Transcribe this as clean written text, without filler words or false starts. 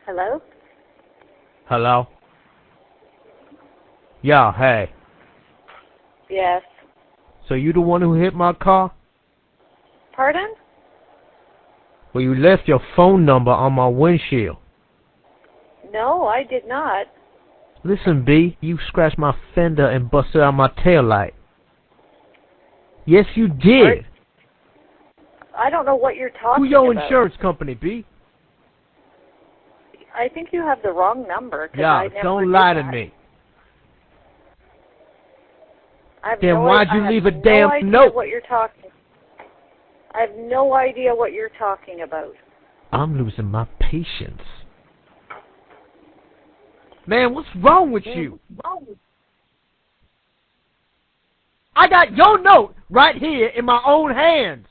Hello? Hello? Yeah, hey. Yes. So you the one who hit my car? Pardon? Well, you left your phone number on my windshield. No, I did not. Listen, B, you scratched my fender and busted out my taillight. Yes, you did. I don't know what you're talking Who your about. insurance company, B? I think you have the wrong number. Yeah, don't lie to me. Then why'd you leave a damn note? What you're talking. I have no idea what you're talking about. I'm losing my patience. Man, what's wrong with you? I got your note right here in my own hands.